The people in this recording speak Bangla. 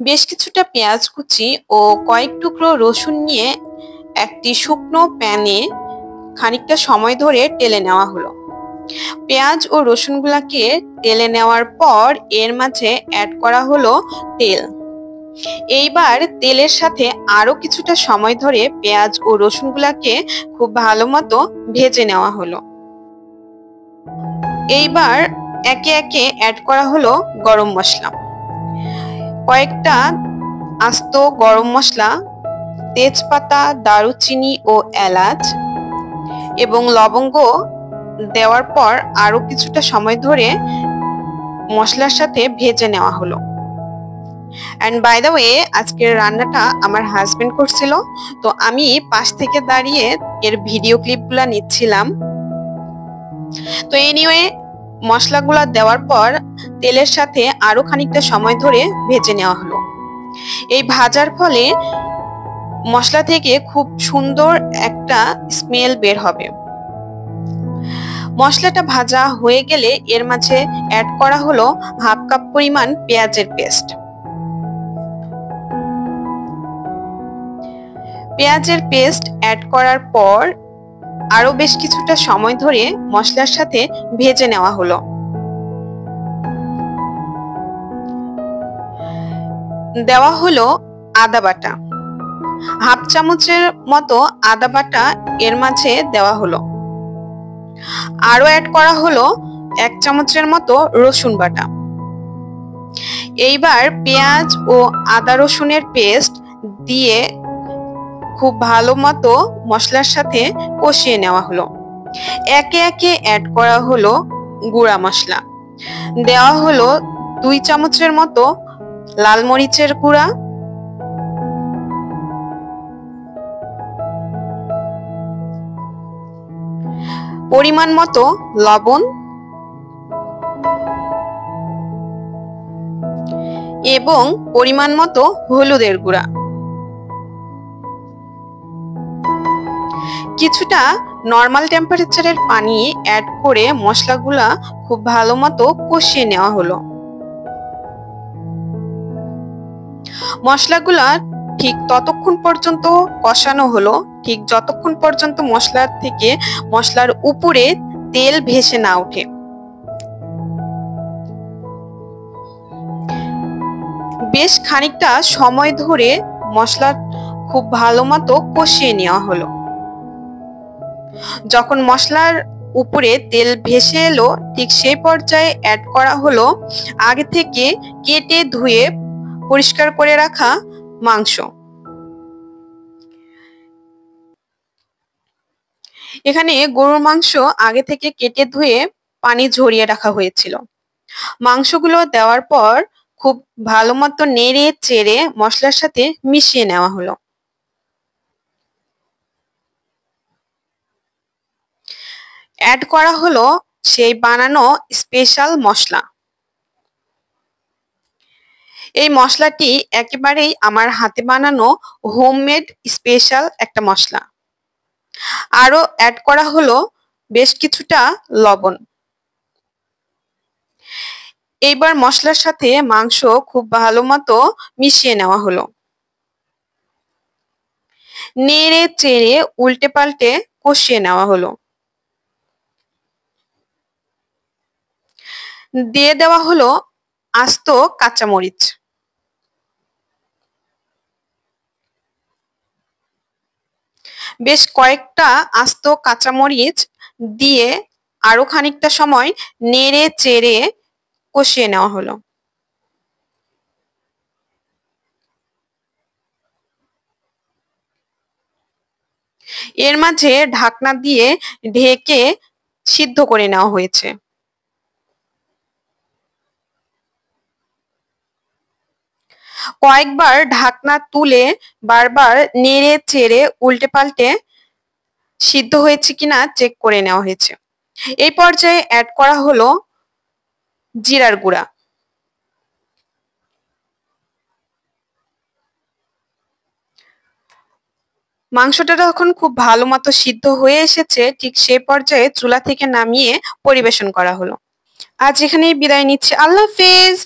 বেশ কিছুটা পেঁয়াজ কুচি ও কয়েক টুকরো রসুন নিয়ে একটি শুকনো প্যানে খানিকটা সময় ধরে টেলে নেওয়া হলো। পেঁয়াজ ও রসুনগুলাকে টেলে নেওয়ার পর এর মাঝে অ্যাড করা হলো তেল। এইবার তেলের সাথে আরো কিছুটা সময় ধরে পেঁয়াজ ও রসুনগুলাকে খুব ভালো মতো ভেজে নেওয়া হলো। এইবার একে একে অ্যাড করা হলো গরম মশলা। কয়েকটা আস্ত গরম মশলা, তেজপাতা, দারুচিনি ও এলাচ এবং লবঙ্গ দেওয়ার পর আরো কিছুটা সময় ধরে মশলার সাথে ভেজে নেওয়া হলো। অ্যান্ড বাই দ্য ওয়ে, আজকের রান্নাটা আমার হাজবেন্ড করছিল, তো আমি পাশ থেকে দাঁড়িয়ে এর ভিডিও ক্লিপগুলো নিচ্ছিলাম। তো এনিওয়ে, মশলাগুলো দেওয়ার পর তেলের সাথে আরো খানিকটা সময় ধরে ভেজে নেওয়া হলো। এই ভাজার ফলে মশলা থেকে খুব সুন্দর একটা স্মেল বের হবে। মশলাটা ভাজা হয়ে গেলে এর মাঝে অ্যাড করা হলো হাফ কাপ পরিমাণ পেঁয়াজের পেস্ট। পেঁয়াজের পেস্ট অ্যাড করার পর আরো বেশ কিছুটা সময় ধরে মশলার সাথে ভেজে নেওয়া হলো। দেওয়া হলো আদা বাটা, হাফ চামচের মতো আদা বাটা এর মাঝে দেওয়া হলো। আরো অ্যাড করা হলো 1 চামচের মতো রসুন বাটা। এইবার পেঁয়াজ ও আদা রসুনের পেস্ট দিয়ে খুব ভালো মতো মশলার সাথে কষিয়ে নেওয়া হলো। একে একে অ্যাড করা হলো গুঁড়া মশলা। দেওয়া হলো 2 চামচের মতো লাল মরিচের গুঁড়া, পরিমাণ মতো লবণ এবং পরিমাণ মতো হলুদের গুঁড়া। কিছুটা নরমাল টেম্পারেচারের পানি অ্যাড করে মশলাগুলা খুব ভালো মতো কষিয়ে নেওয়া হলো। মশলাগুলা ঠিক ততক্ষণ পর্যন্ত কষানো হলো ঠিক যতক্ষণ পর্যন্ত মশলার থেকে মশলার উপরে তেল ভেসে না ওঠে। বেশ খানিকটা সময় ধরে মশলা খুব ভালো মতো কষিয়ে নেওয়া হলো। যখন মশলার উপরে তেল ভেসে এলো ঠিক সেই পর্যায়ে অ্যাড করা হলো আগে থেকে কেটে ধুয়ে পরিষ্কার করে রাখা মাংস। এখানে গরুর মাংস আগে থেকে কেটে ধুয়ে পানি ঝরিয়ে রাখা হয়েছিল। মাংসগুলো দেওয়ার পর খুব ভালো মতো নেড়ে চেড়ে মশলার সাথে মিশিয়ে নেওয়া হলো। অ্যাড করা হলো সেই বানানো স্পেশাল মশলা। এই মশলাটি একেবারেই আমার হাতে বানানো হোমমেড স্পেশাল একটা মশলা। আরো অ্যাড করা হলো বেশ কিছুটা লবণ। এইবার মশলার সাথে মাংস খুব ভালো মতো মিশিয়ে নেওয়া হলো। নেড়ে চেড়ে উল্টে পাল্টে কষিয়ে নেওয়া হলো। দিয়ে দেওয়া হলো আস্ত কাঁচামরিচ। বেশ কয়েকটা আস্ত কাঁচামরিচ দিয়ে আরো খানিকটা সময় নেড়ে চেড়ে কষিয়ে নেওয়া হলো। এর মাঝে ঢাকনা দিয়ে ঢেকে সিদ্ধ করে নেওয়া হয়েছে। কয়েকবার ঢাকনা তুলে বারবার নেড়ে চেড়ে উল্টে পাল্টে সিদ্ধ হয়েছে কিনা চেক করে নেওয়া হয়েছে। এই পর্যায়ে অ্যাড করা হলো জিরার গুঁড়া। মাংসটা যখন খুব ভালো মতো সিদ্ধ হয়ে এসেছে ঠিক সেই পর্যায়ে চুলা থেকে নামিয়ে পরিবেশন করা হলো। আজ এখানেই বিদায় নিচ্ছি। আল্লাহ হাফেজ।